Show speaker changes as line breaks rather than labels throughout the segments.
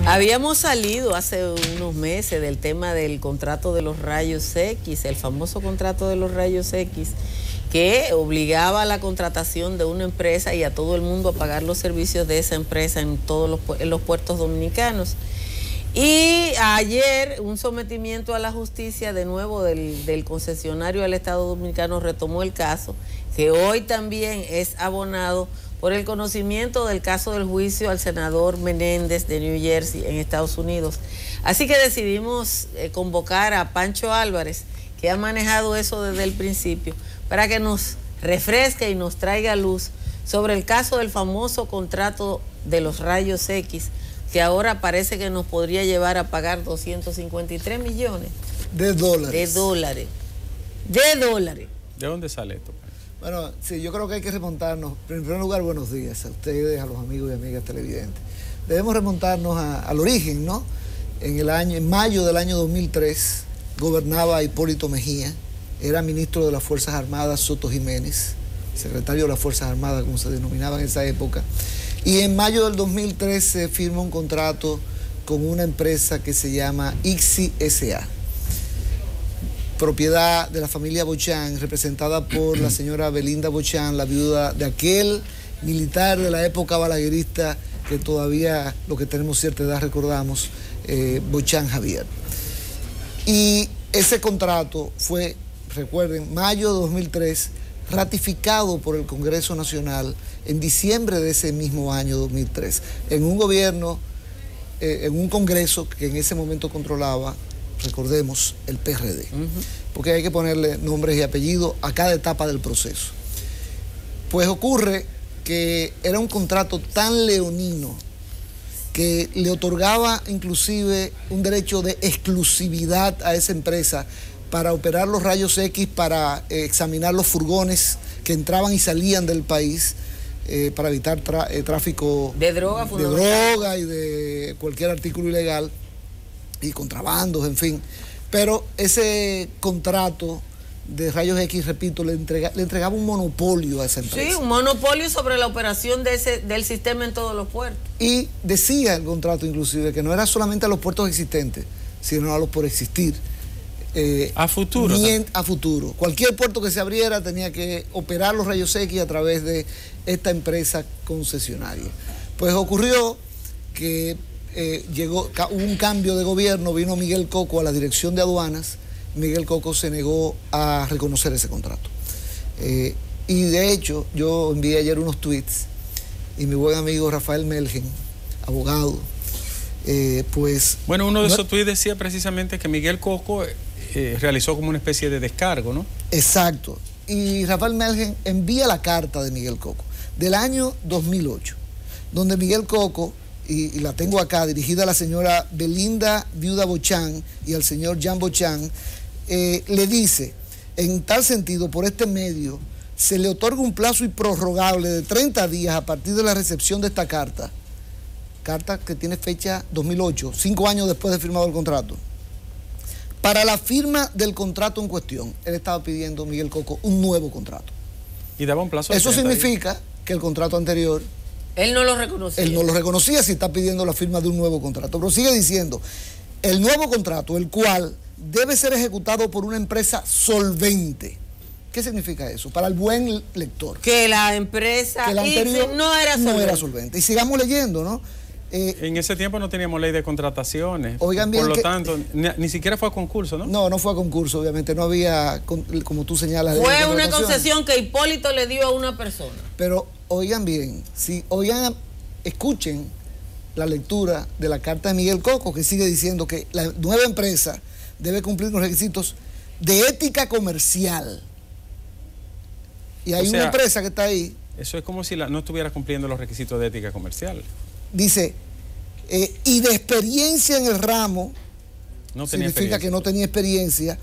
Habíamos salido hace unos meses del tema del contrato de los rayos X, el famoso contrato de los rayos X, que obligaba a la contratación de una empresa y a todo el mundo a pagar los servicios de esa empresa en todos los puertos dominicanos. Y ayer un sometimiento a la justicia de nuevo del concesionario al Estado Dominicano retomó el caso, que hoy también es abonado por el conocimiento del caso del juicio al senador Menéndez de New Jersey en Estados Unidos. Así que decidimos convocar a Pancho Álvarez, que ha manejado eso desde el principio, para que nos refresque y nos traiga luz sobre el caso del famoso contrato de los rayos X, que ahora parece que nos podría llevar a pagar 253 millones
de dólares.
De dólares.
¿De dónde sale esto?
Bueno, sí, yo creo que hay que remontarnos. En primer lugar, buenos días a ustedes, a los amigos y amigas televidentes. Debemos remontarnos al origen, ¿no? En mayo del año 2003, gobernaba Hipólito Mejía, era ministro de las Fuerzas Armadas Soto Jiménez, secretario de las Fuerzas Armadas, como se denominaba en esa época. Y en mayo del 2003 se firma un contrato con una empresa que se llama ICSI S.A., propiedad de la familia Bochán, representada por la señora Belinda Bochán, la viuda de aquel militar de la época balaguerista que todavía, los que tenemos cierta edad, recordamos, Bochán Javier. Y ese contrato fue, recuerden, mayo de 2003, ratificado por el Congreso Nacional en diciembre de ese mismo año 2003, en un gobierno, en un Congreso que en ese momento controlaba, recordemos, el PRD, porque hay que ponerle nombres y apellidos a cada etapa del proceso. Pues ocurre que era un contrato tan leonino que le otorgaba inclusive un derecho de exclusividad a esa empresa para operar los rayos X, para examinar los furgones que entraban y salían del país, para evitar tráfico
de droga
y de cualquier artículo ilegal y contrabandos, en fin. Pero ese contrato de rayos X, repito, le entregaba un monopolio a esa empresa.
Sí, un monopolio sobre la operación del sistema en todos los puertos.
Y decía el contrato inclusive que no era solamente a los puertos existentes, sino a los por existir.
A futuro.
A futuro. Cualquier puerto que se abriera tenía que operar los rayos X a través de esta empresa concesionaria. Pues ocurrió que hubo un cambio de gobierno, vino Miguel Coco a la dirección de aduanas. Miguel Coco se negó a reconocer ese contrato. Y de hecho, yo envié ayer unos tweets y mi buen amigo Rafael Melgen, abogado, pues...
Bueno, uno de esos tweets decía precisamente que Miguel Coco realizó como una especie de descargo, ¿no?
Exacto. Y Rafael Melgen envía la carta de Miguel Coco del año 2008, donde Miguel Coco, y la tengo acá, dirigida a la señora Belinda Viuda Bochán y al señor Jan Bochán, le dice, en tal sentido, por este medio, se le otorga un plazo improrrogable de 30 días a partir de la recepción de esta carta que tiene fecha 2008, 5 años después de firmado el contrato, para la firma del contrato en cuestión. Él estaba pidiendo, Miguel Coco, un nuevo contrato.
Y daba un plazo de
Eso significa que el contrato anterior...
Él no lo reconocía.
Él no lo reconocía si está pidiendo la firma de un nuevo contrato. Pero sigue diciendo, el nuevo contrato, el cual debe ser ejecutado por una empresa solvente. ¿Qué significa eso? Para el buen lector.
Que la empresa
que la anterior
no era solvente.
Y sigamos leyendo, ¿no?
En ese tiempo no teníamos ley de contrataciones.
Oigan bien,
por lo tanto, ni siquiera fue a concurso, ¿no?
No fue a concurso, obviamente. No había, como tú señalas...
Fue una concesión que Hipólito le dio a una persona.
Pero oigan bien, escuchen la lectura de la carta de Miguel Coco, que sigue diciendo que la nueva empresa debe cumplir los requisitos de ética comercial. Y hay una empresa que está ahí...
Eso es como si no estuviera cumpliendo los requisitos de ética comercial.
Dice, y de experiencia en el ramo, significa que no tenía experiencia,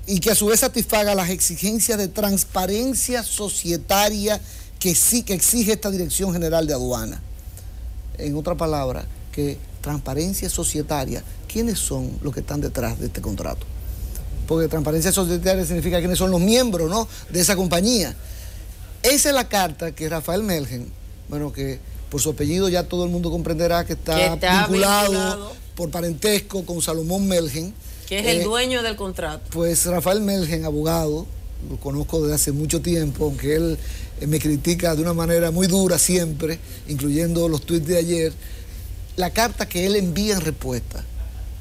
y que a su vez satisfaga las exigencias de transparencia societaria que exige esta Dirección General de Aduana. En otra palabra, que transparencia societaria, ¿quiénes son los que están detrás de este contrato? Porque transparencia societaria significa quiénes son los miembros, ¿no?, de esa compañía. Esa es la carta que Rafael Melgen, bueno, que Por su apellido ya todo el mundo comprenderá que está vinculado por parentesco con Salomón Melgen.
Que es el dueño del contrato.
Pues Rafael Melgen, abogado, lo conozco desde hace mucho tiempo, aunque él me critica de una manera muy dura siempre, incluyendo los tweets de ayer. La carta que él envía en respuesta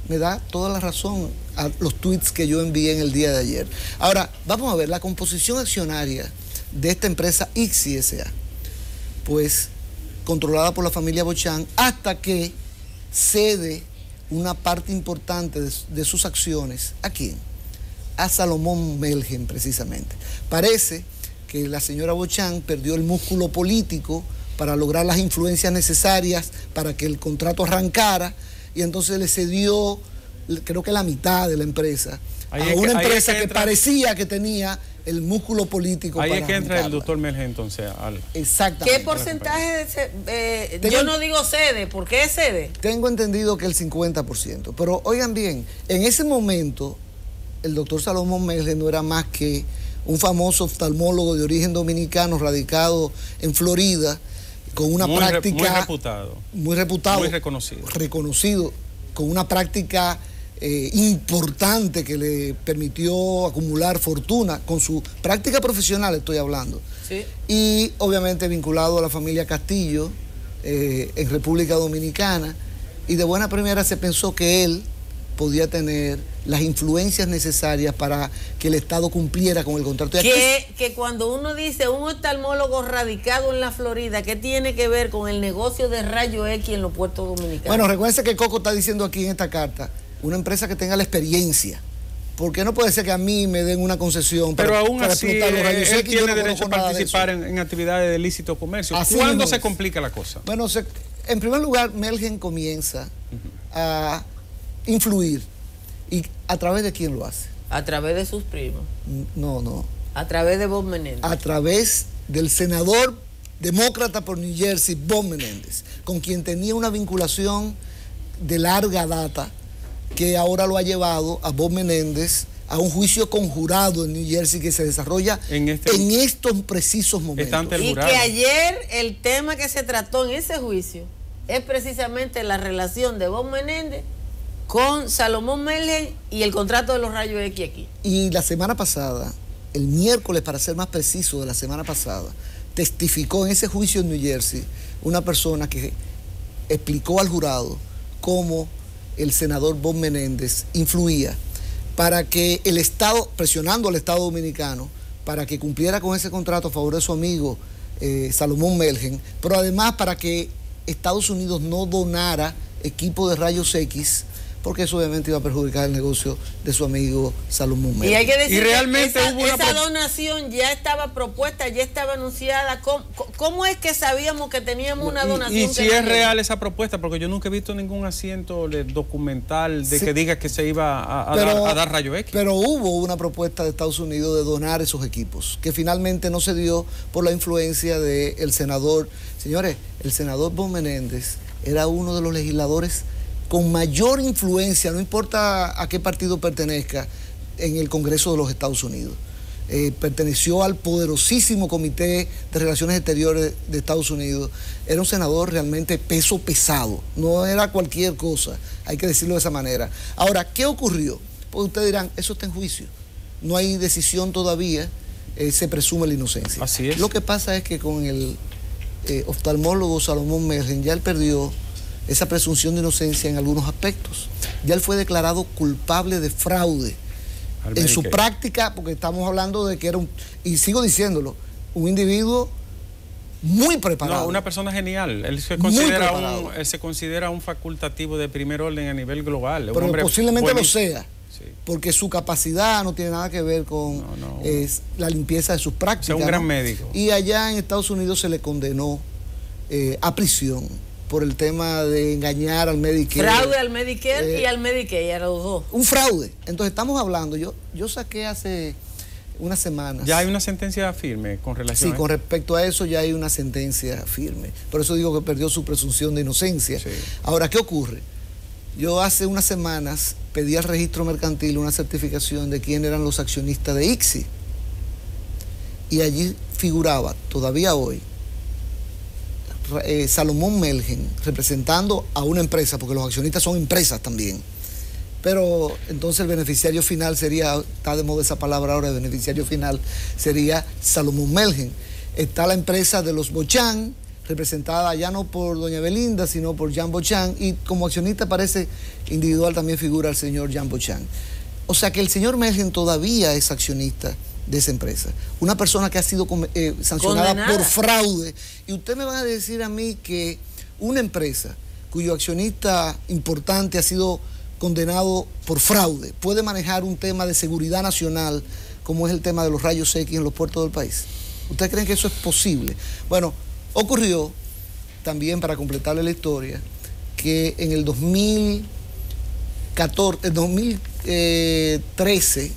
me da toda la razón a los tweets que yo envié en el día de ayer. Ahora, vamos a ver la composición accionaria de esta empresa ICSI S.A., pues controlada por la familia Bochán, hasta que cede una parte importante de sus acciones. ¿A quién? A Salomón Melgen, precisamente. Parece que la señora Bochán perdió el músculo político para lograr las influencias necesarias para que el contrato arrancara, y entonces le cedió, creo que la mitad de la empresa, a una empresa que parecía que tenía el músculo político.
Ahí es que entra el doctor Melgen entonces.
Exactamente. ¿Qué porcentaje yo no digo cede? ¿Por qué cede?
Tengo entendido que el 50%. Pero oigan bien, en ese momento el doctor Salomón Melgen no era más que un famoso oftalmólogo de origen dominicano radicado en Florida, con una práctica muy reputado, muy reconocido, con una práctica importante que le permitió acumular fortuna, con su práctica profesional estoy hablando. Sí. Y obviamente vinculado a la familia Castillo en República Dominicana, y de buena primera se pensó que él podía tener las influencias necesarias para que el Estado cumpliera con el contrato.
Que cuando uno dice un oftalmólogo radicado en la Florida, ¿qué tiene que ver con el negocio de rayo X en los puertos dominicanos?
Bueno, recuérdense que Coco está diciendo aquí en esta carta, una empresa que tenga la experiencia. Porque no puede ser que a mí me den una concesión
pero aún así él tiene derecho a participar en actividades de ilícito comercio. ¿Cuándo se complica la cosa?
Bueno, en primer lugar, Melgen comienza a influir. ¿Y a través de quién lo hace?
A través de sus primos.
No.
A través de Bob Menéndez.
A través del senador demócrata por New Jersey, Bob Menéndez, con quien tenía una vinculación de larga data, que ahora lo ha llevado a Bob Menéndez a un juicio conjurado en New Jersey que se desarrolla en estos precisos momentos.
Y que ayer el tema que se trató en ese juicio es precisamente la relación de Bob Menéndez con Salomón Melgen y el contrato de los rayos X aquí.
Y la semana pasada, el miércoles para ser más preciso de la semana pasada, testificó en ese juicio en New Jersey una persona que explicó al jurado cómo el senador Bob Menéndez influía para que el Estado, presionando al Estado dominicano, para que cumpliera con ese contrato a favor de su amigo Salomón Melgen, pero además para que Estados Unidos no donara equipo de rayos X, porque eso obviamente iba a perjudicar el negocio de su amigo Salomón Melgen.
Y hay que decir realmente que esa donación ya estaba propuesta, ya estaba anunciada. ¿Cómo es que sabíamos que teníamos una donación?
Y si es real esa propuesta, porque yo nunca he visto ningún asiento documental de que diga que se iba a dar rayo X.
Pero hubo una propuesta de Estados Unidos de donar esos equipos, que finalmente no se dio por la influencia del senador. Señores, el senador Bob Menéndez era uno de los legisladores con mayor influencia, no importa a qué partido pertenezca, en el Congreso de los Estados Unidos. Perteneció al poderosísimo Comité de Relaciones Exteriores de Estados Unidos. Era un senador realmente peso pesado, no era cualquier cosa, hay que decirlo de esa manera. Ahora, ¿qué ocurrió? Pues ustedes dirán, eso está en juicio, no hay decisión todavía, se presume la inocencia.
Así es.
Lo que pasa es que con el oftalmólogo Salomón Melgen ya él perdió esa presunción de inocencia en algunos aspectos. Ya él fue declarado culpable de fraude en su práctica, porque estamos hablando de que era y sigo diciéndolo, un individuo muy preparado.
No, una persona genial. Él se considera un facultativo de primer orden a nivel global.
Pero posiblemente lo sea. Sí. Porque su capacidad no tiene nada que ver con la limpieza de sus prácticas.
Es un gran médico.
Y allá en Estados Unidos se le condenó a prisión por el tema de engañar al Medicare.
Fraude al Medicare y al Medicaid, a los dos.
Un fraude. Entonces estamos hablando, yo saqué hace unas semanas.
¿Ya hay una sentencia firme con relación a
con respecto a eso ya hay una sentencia firme. Por eso digo que perdió su presunción de inocencia. Sí. Ahora, ¿qué ocurre? Yo hace unas semanas pedí al registro mercantil una certificación de quién eran los accionistas de ICSI. Y allí figuraba, todavía hoy, Salomón Melgen, representando a una empresa, porque los accionistas son empresas también. Pero entonces el beneficiario final sería, está de moda esa palabra ahora, el beneficiario final sería Salomón Melgen. Está la empresa de los Bochán, representada ya no por doña Belinda, sino por Jean Bochán, y como accionista parece individual también figura el señor Jean Bochán. O sea que el señor Melgen todavía es accionista de esa empresa. Una persona que ha sido sancionada por fraude. Y usted me va a decir a mí que una empresa cuyo accionista importante ha sido condenado por fraude puede manejar un tema de seguridad nacional como es el tema de los rayos X en los puertos del país. ¿Ustedes creen que eso es posible? Bueno, ocurrió también, para completarle la historia, que en el 2013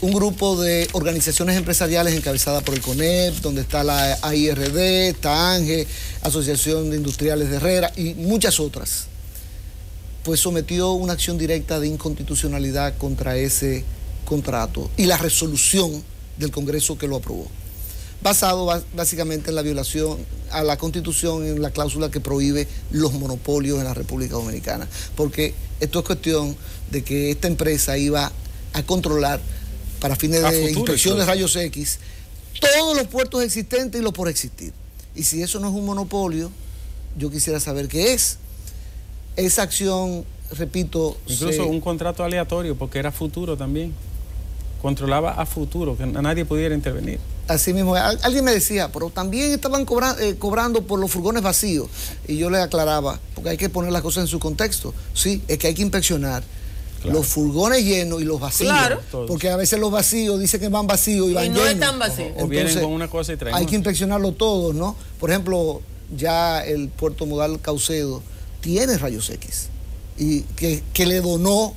un grupo de organizaciones empresariales encabezadas por el CONEP, donde está la AIRD, está ANGE, Asociación de Industriales de Herrera y muchas otras, pues sometió una acción directa de inconstitucionalidad contra ese contrato y la resolución del Congreso que lo aprobó, basado básicamente en la violación a la Constitución, en la cláusula que prohíbe los monopolios en la República Dominicana, porque esto es cuestión de que esta empresa iba a controlar para fines de inspección de rayos X todos los puertos existentes y los por existir. Y si eso no es un monopolio, yo quisiera saber qué es. Esa acción, repito...
Incluso un contrato aleatorio, porque era futuro también. Controlaba a futuro, que nadie pudiera intervenir.
Así mismo, alguien me decía, pero también estaban cobrando por los furgones vacíos. Y yo le aclaraba, porque hay que poner las cosas en su contexto. Sí, es que hay que inspeccionar los furgones llenos y los vacíos.
Claro.
Porque a veces los vacíos dicen que van vacíos y van llenos.
Y no están vacíos.
O vienen con una cosa y traen
hay que inspeccionarlo todos, ¿no? Por ejemplo, ya el puerto modal Caucedo tiene rayos X. Y que le donó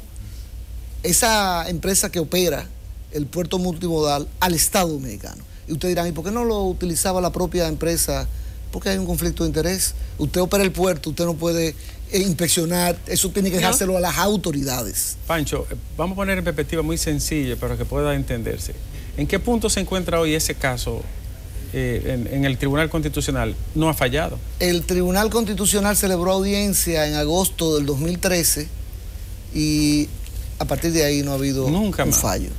esa empresa que opera el puerto multimodal al Estado Dominicano. Y ustedes dirán, ¿y por qué no lo utilizaba la propia empresa? Porque hay un conflicto de interés. Usted opera el puerto, usted no puede inspeccionar, eso tiene que dejárselo a las autoridades.
Pancho, vamos a poner en perspectiva muy sencilla para que pueda entenderse. ¿En qué punto se encuentra hoy ese caso en el Tribunal Constitucional? ¿No ha fallado?
El Tribunal Constitucional celebró audiencia en agosto del 2013 y a partir de ahí no ha habido un fallo.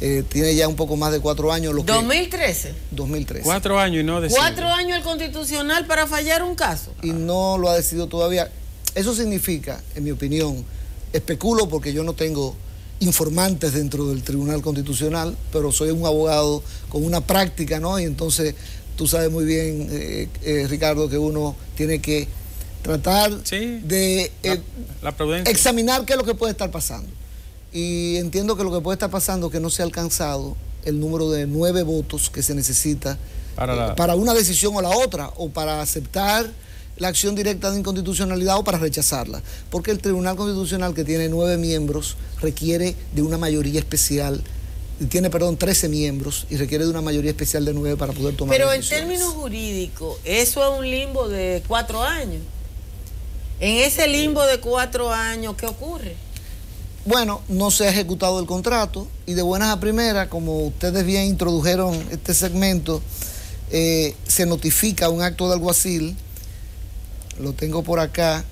Tiene ya un poco más de 4 años.
¿2013?
2013.
4 años y no decidió.
4 años el Constitucional para fallar un caso.
Y no lo ha decidido todavía. Eso significa, en mi opinión, especulo porque yo no tengo informantes dentro del Tribunal Constitucional, pero soy un abogado con una práctica, ¿no? Y entonces tú sabes muy bien, Ricardo, que uno tiene que tratar de examinar qué es lo que puede estar pasando. Y entiendo que lo que puede estar pasando es que no se ha alcanzado el número de 9 votos que se necesita para una decisión o la otra, o para aceptar la acción directa de inconstitucionalidad o para rechazarla. Porque el Tribunal Constitucional, que tiene 9 miembros, requiere de una mayoría especial, tiene, 13 miembros y requiere de una mayoría especial de 9 para poder tomar decisiones.
Pero en términos jurídicos, eso es un limbo de 4 años. En ese limbo de 4 años, ¿qué ocurre?
Bueno, no se ha ejecutado el contrato y de buenas a primeras, como ustedes bien introdujeron este segmento, se notifica un acto de alguacil, lo tengo por acá,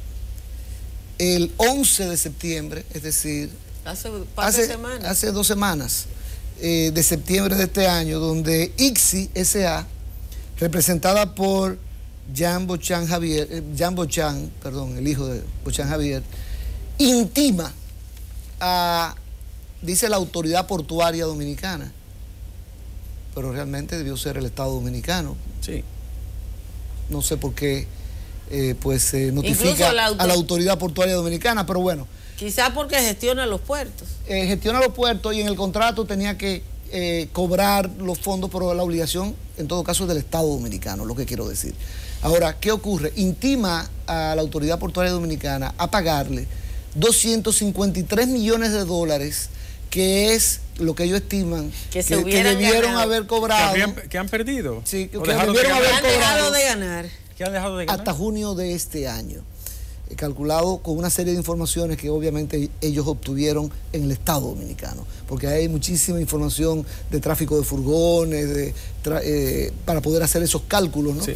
el 11 de septiembre, es decir, hace 2 semanas, de septiembre de este año, donde ICSI S.A., representada por Jean Bochán, el hijo de Bochán Javier, intima dice la autoridad portuaria dominicana, pero realmente debió ser el Estado Dominicano.
Sí.
No sé por qué se notifica a la autoridad portuaria dominicana, pero bueno.
Quizás porque gestiona los puertos.
Gestiona los puertos y en el contrato tenía que cobrar los fondos, pero la obligación en todo caso es del Estado Dominicano, lo que quiero decir. Ahora, ¿qué ocurre? Intima a la autoridad portuaria dominicana a pagarle 253 millones de dólares, que es lo que ellos estiman que debieron haber cobrado.
¿Que han perdido?
Sí, que debieron haber cobrado.
Dejado de ganar.
¿Que han dejado de ganar?
Hasta junio de este año. calculado con una serie de informaciones que obviamente ellos obtuvieron en el Estado Dominicano, porque hay muchísima información de tráfico de furgones, para poder hacer esos cálculos, ¿no? Sí.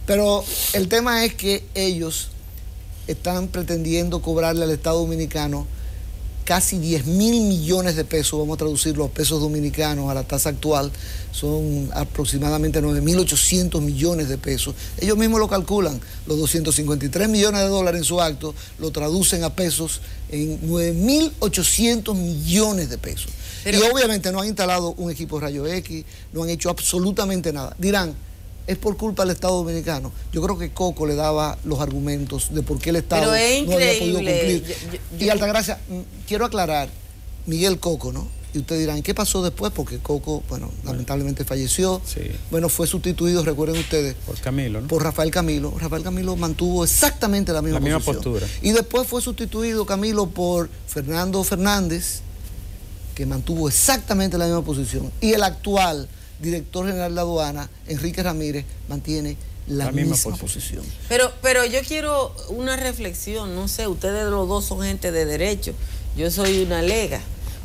Pero el tema es que ellos están pretendiendo cobrarle al Estado Dominicano casi 10.000 millones de pesos, vamos a traducirlo a pesos dominicanos, a la tasa actual, son aproximadamente 9.800 millones de pesos. Ellos mismos lo calculan, los 253 millones de dólares en su acto, lo traducen a pesos en 9.800 millones de pesos. Pero, y obviamente no han instalado un equipo de rayos X, no han hecho absolutamente nada. Dirán, es por culpa del Estado Dominicano. Yo creo que Coco le daba los argumentos de por qué el Estado no había podido cumplir. Y Altagracia, quiero aclarar, Miguel Coco, ¿no? Y ustedes dirán, ¿qué pasó después? Porque Coco, bueno, lamentablemente falleció. Sí. Bueno, fue sustituido, recuerden ustedes,
por Camilo, ¿no?
Por Rafael Camilo. Rafael Camilo mantuvo exactamente la misma
postura.
Y después fue sustituido Camilo por Fernando Fernández, que mantuvo exactamente la misma posición. Y el actual director general de aduana, Enrique Ramírez, mantiene la misma posición.
Pero yo quiero una reflexión, no sé, ustedes los dos son gente de derecho, yo soy una lega.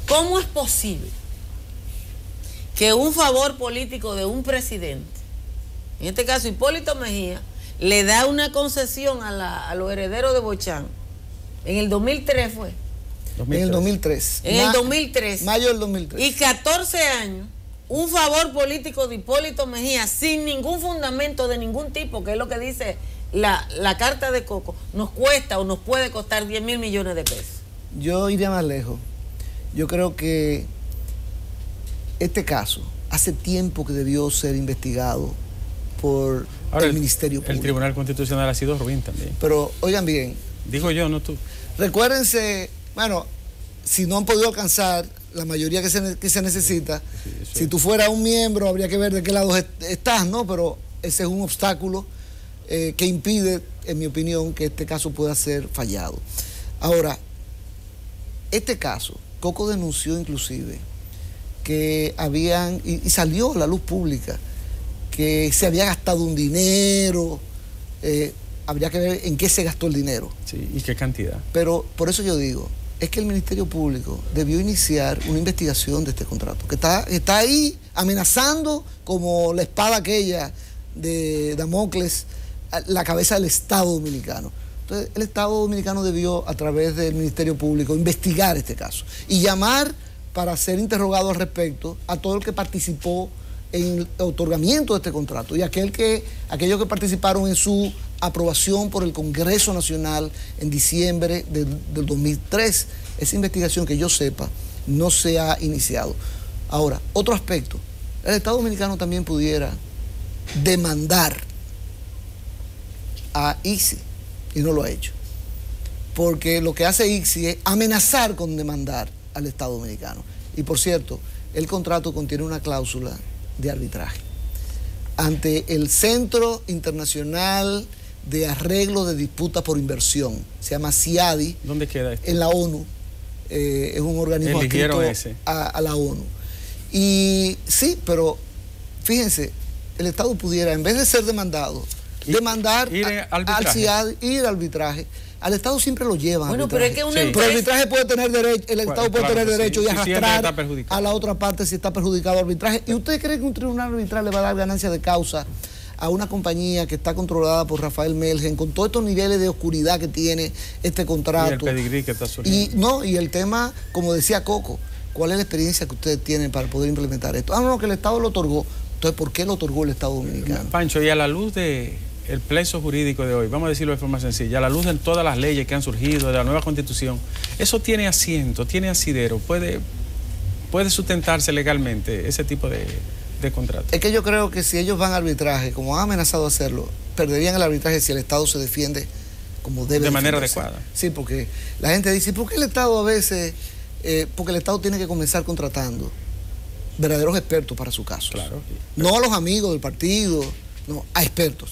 ¿Cómo es posible que un favor político de un presidente, en este caso Hipólito Mejía, le da una concesión a los herederos de Bochán? En el 2003 fue.
2003. En el 2003.
En el 2003.
Mayo del 2003.
Y 14 años. Un favor político de Hipólito Mejía sin ningún fundamento de ningún tipo, que es lo que dice la carta de Coco, nos cuesta o nos puede costar 10.000 millones de pesos.
Yo iría más lejos. Yo creo que este caso hace tiempo que debió ser investigado por el Ministerio Público.
El Tribunal Constitucional ha sido ruin también.
Pero oigan bien.
Digo yo, no tú.
Recuérdense, bueno, si no han podido alcanzar la mayoría que se necesita, si tú fueras un miembro habría que ver de qué lado estás, ¿no? Pero ese es un obstáculo que impide, en mi opinión, que este caso pueda ser fallado. Ahora, este caso, Coco denunció inclusive que habían, y salió a la luz pública, que se había gastado un dinero, habría que ver en qué se gastó el dinero.
Sí, y qué cantidad.
Pero por eso yo digo, es que el Ministerio Público debió iniciar una investigación de este contrato, que está ahí amenazando como la espada aquella de Damocles la cabeza del Estado Dominicano. Entonces, el Estado Dominicano debió, a través del Ministerio Público, investigar este caso y llamar para ser interrogado al respecto a todo el que participó en el otorgamiento de este contrato y aquellos que participaron en su aprobación por el Congreso Nacional en diciembre del 2003. Esa investigación, que yo sepa, no se ha iniciado. Ahora, otro aspecto, el Estado Dominicano también pudiera demandar a ICSI y no lo ha hecho, porque lo que hace ICSI es amenazar con demandar al Estado Dominicano. Y por cierto, el contrato contiene una cláusula de arbitraje ante el Centro Internacional de Arreglo de Disputas por Inversión, se llama CIADI.
¿Dónde queda esto?
En la ONU, es un organismo adscrito a la ONU. Y sí, pero fíjense, el Estado pudiera, en vez de ser demandado, demandar al CIADI, ir al arbitraje. Al Estado siempre lo llevan.
Bueno, pero es que una
Pero el arbitraje puede tener derecho, el Estado puede tener derecho de arrastrar a la otra parte si está perjudicado el arbitraje. ¿Y usted cree que un tribunal arbitral le va a dar ganancia de causa a una compañía que está controlada por Rafael Melgen, con todos estos niveles de oscuridad que tiene este contrato?
Y el pedigrí que está surgiendo.
Y el tema, como decía Coco, ¿cuál es la experiencia que ustedes tienen para poder implementar esto? No, que el Estado lo otorgó. Entonces, ¿por qué lo otorgó el Estado Dominicano?
Pancho, y a la luz de el pleso jurídico de hoy, vamos a decirlo de forma sencilla, a la luz de todas las leyes que han surgido, de la nueva Constitución, eso tiene asiento, tiene asidero, puede sustentarse legalmente ese tipo de contrato.
Es que yo creo que si ellos van a arbitraje, como han amenazado a hacerlo, perderían el arbitraje si el Estado se defiende como debe.
De manera adecuada.
Sí, porque la gente dice, ¿por qué el Estado a veces? Porque el Estado tiene que comenzar contratando verdaderos expertos para su caso.
Claro.
No a los amigos del partido, no, a expertos.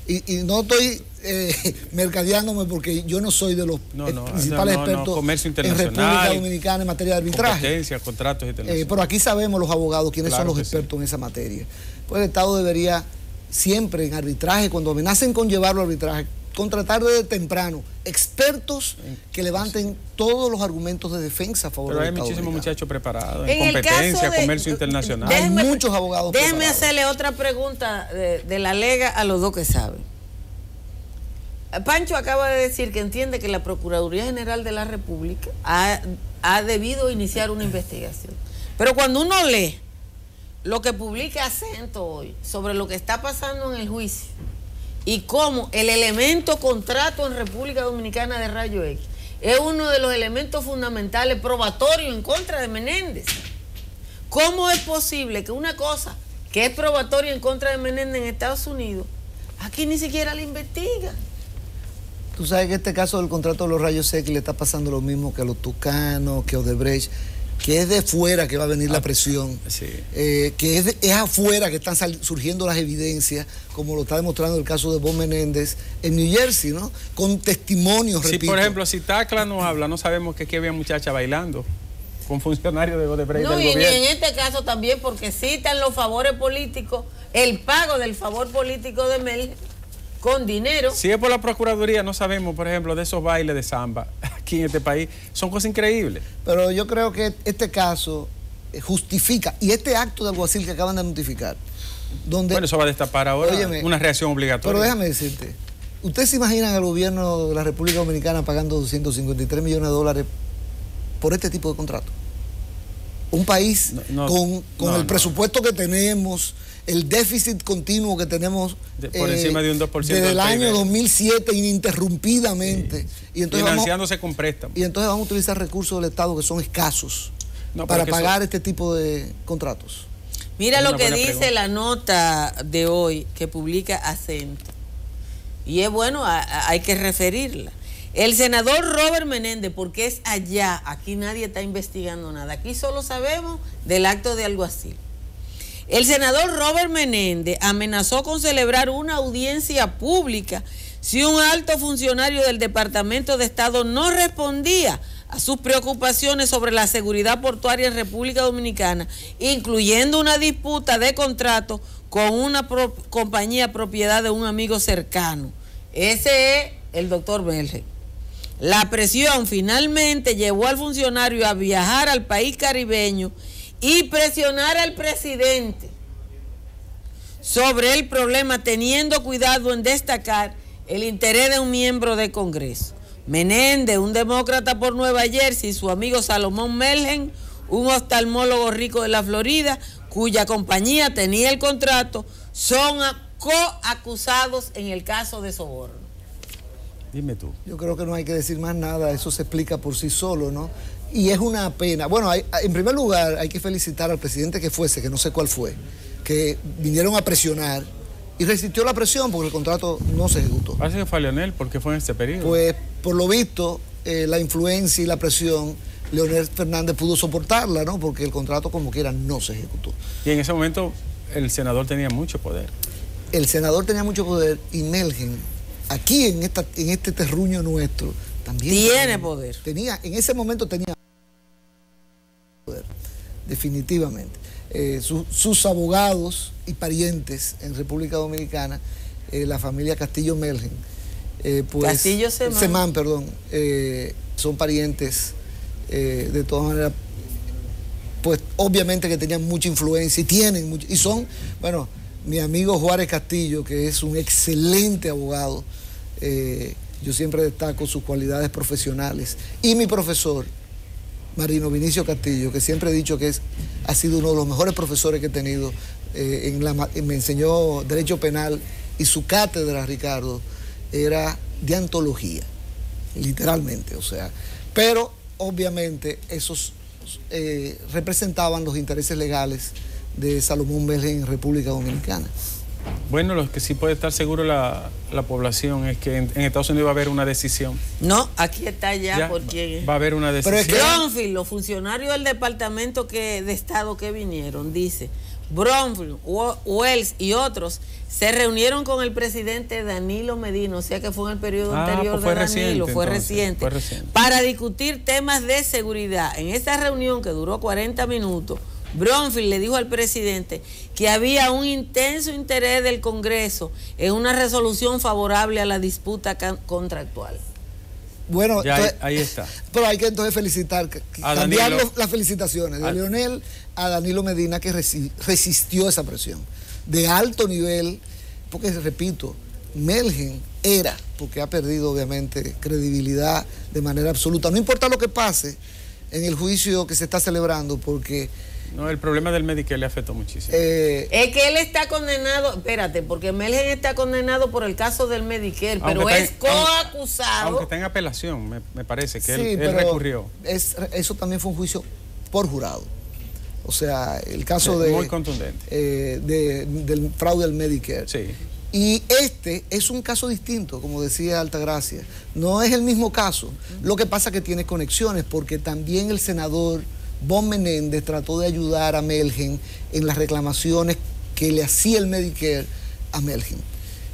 Y no estoy mercadeándome porque yo no soy de los principales expertos en República Dominicana en materia de arbitraje.
Competencia, contratos internacionales.
Pero aquí sabemos los abogados quiénes son los expertos en esa materia. Pues el Estado debería siempre en arbitraje, cuando amenacen con llevarlo a arbitraje, contratar desde temprano expertos que levanten todos los argumentos de defensa a favor
Pero
del
hay
Estado
muchísimos
dominicano.
muchachos preparados en
En el
competencia,
caso de-
comercio internacional.
Hay muchos abogados
Déjeme
preparados.
hacerle otra pregunta de la Lega a los dos que saben. Pancho acaba de decir que entiende que la Procuraduría General de la República ha debido iniciar una investigación. Pero cuando uno lee lo que publica Acento hoy sobre lo que está pasando en el juicio y cómo el elemento contrato en República Dominicana de Rayo X es uno de los elementos fundamentales probatorios en contra de Menéndez. ¿Cómo es posible que una cosa que es probatoria en contra de Menéndez en Estados Unidos, aquí ni siquiera la investigan?
Tú sabes que este caso del contrato de los rayos X le está pasando lo mismo que a los Tucanos, que a Odebrecht, que es de fuera que va a venir la presión,
sí.
Que es afuera que están surgiendo las evidencias, como lo está demostrando el caso de Bob Menéndez en New Jersey, ¿no? Con testimonios,
Si,
repito.
por ejemplo, si Tacla nos habla, no sabemos que aquí había muchacha bailando con funcionarios de Odebrecht
No,
del
y
gobierno.
en este caso también porque citan los favores políticos, el pago del favor político de Mel con dinero.
Si es por la Procuraduría, no sabemos, por ejemplo, de esos bailes de samba aquí en este país. Son cosas increíbles.
Pero yo creo que este caso justifica, y este acto de alguacil que acaban de notificar, donde...
Bueno, eso va a destapar ahora
Óyeme,
una reacción obligatoria.
Pero déjame decirte, ¿ustedes se imaginan al gobierno de la República Dominicana pagando 253 millones de dólares por este tipo de contrato? Un país con el presupuesto que tenemos, el déficit continuo que tenemos
por encima de un 2%
desde el
del
año
PIB.
2007 ininterrumpidamente.
Sí.
Y entonces
financiándose con préstamos.
Y entonces vamos a utilizar recursos del Estado que son escasos para pagar este tipo de contratos.
Mira lo que dice
pregunta.
la nota de hoy que publica Acento. Y es bueno, hay que referirla. El senador Robert Menéndez, porque es allá, aquí nadie está investigando nada, aquí solo sabemos del acto de alguacil. El senador Robert Menéndez amenazó con celebrar una audiencia pública si un alto funcionario del Departamento de Estado no respondía a sus preocupaciones sobre la seguridad portuaria en República Dominicana, incluyendo una disputa de contrato con una compañía propiedad de un amigo cercano. Ese es el doctor Melgen. La presión finalmente llevó al funcionario a viajar al país caribeño y presionar al presidente sobre el problema, teniendo cuidado en destacar el interés de un miembro del Congreso. Menéndez, un demócrata por Nueva Jersey, y su amigo Salomón Melgen, un oftalmólogo rico de la Florida, cuya compañía tenía el contrato, son coacusados en el caso de soborno.
Dime tú.
Yo creo que no hay que decir más nada, eso se explica por sí solo, ¿no? Y es una pena. Bueno, en primer lugar hay que felicitar al presidente que fuese, que no sé cuál fue, que vinieron a presionar y resistió la presión porque el contrato no se ejecutó.
Parece que fue Leonel, porque fue en este periodo.
Pues, por lo visto, la influencia y la presión, Leonel Fernández pudo soportarla, ¿no? Porque el contrato, como quiera, no se ejecutó.
Y en ese momento el senador tenía mucho poder.
El senador tenía mucho poder y Melgen, aquí en este terruño nuestro, también
tiene poder.
En ese momento tenía poder, definitivamente. Sus abogados y parientes en República Dominicana, la familia Castillo Melgen, pues,
Castillo Semán,
perdón, son parientes, de todas maneras, pues obviamente que tenían mucha influencia y tienen mucho, y son, bueno, mi amigo Juárez Castillo, que es un excelente abogado, yo siempre destaco sus cualidades profesionales, y mi profesor, Marino Vinicio Castillo, que siempre he dicho que ha sido uno de los mejores profesores que he tenido, me enseñó Derecho Penal, y su cátedra, Ricardo, era de antología, literalmente, o sea, pero obviamente esos representaban los intereses legales de Salomón Melgen en República Dominicana.
Bueno, lo que sí puede estar seguro la población es que en Estados Unidos va a haber una decisión.
No, aquí está ya porque
va a haber una decisión.
Pero es que
Bromfield, los funcionarios del Departamento de Estado que vinieron, dice, Bromfield, Wells y otros se reunieron con el presidente Danilo Medina, o sea que fue en el periodo anterior
pues
de Danilo, fue reciente,
fue reciente,
para discutir temas de seguridad. En esta reunión que duró 40 minutos, Bromfield le dijo al presidente que había un intenso interés del Congreso en una resolución favorable a la disputa contractual.
Bueno,
ya
entonces,
ahí está.
Pero hay que entonces felicitar, cambiar las felicitaciones de Leonel a Danilo Medina, que resistió esa presión de alto nivel, porque repito, Melgen era, porque ha perdido obviamente credibilidad de manera absoluta. No importa lo que pase en el juicio que se está celebrando, porque...
No, el problema del Medicare le afectó muchísimo.
Es que él está condenado, espérate, porque Melgen está condenado por el caso del Medicare, pero es coacusado.
Aunque está en apelación, me parece que
sí,
él recurrió.
Eso también fue un juicio por jurado. O sea, el caso
muy contundente.
Del fraude al Medicare.
Sí.
Y este es un caso distinto, como decía Altagracia. No es el mismo caso. Lo que pasa es que tiene conexiones, porque también el senador Bon Menéndez trató de ayudar a Melgen en las reclamaciones que le hacía el Medicare a Melgen.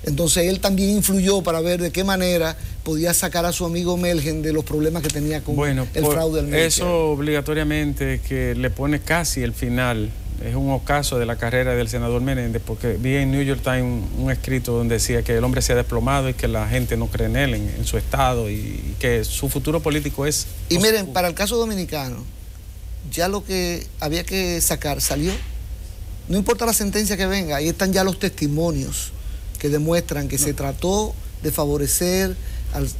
Entonces él también influyó para ver de qué manera podía sacar a su amigo Melgen de los problemas que tenía con el fraude del Medicare.
Eso obligatoriamente que le pone casi el final. Es un ocaso de la carrera del senador Menéndez, porque vi en New York Times un escrito donde decía que el hombre se ha desplomado y que la gente no cree en él, en su estado, y que su futuro político es...
Y miren, para el caso dominicano, ya lo que había que sacar salió. No importa la sentencia que venga, ahí están ya los testimonios que demuestran que se trató de favorecer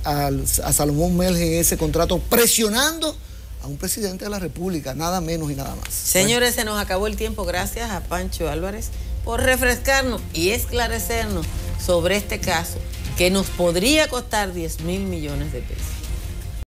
a Salomón Melgen en ese contrato, presionando a un presidente de la República, nada menos y nada más.
Señores, se nos acabó el tiempo. Gracias a Pancho Álvarez por refrescarnos y esclarecernos sobre este caso que nos podría costar 10.000 millones de pesos.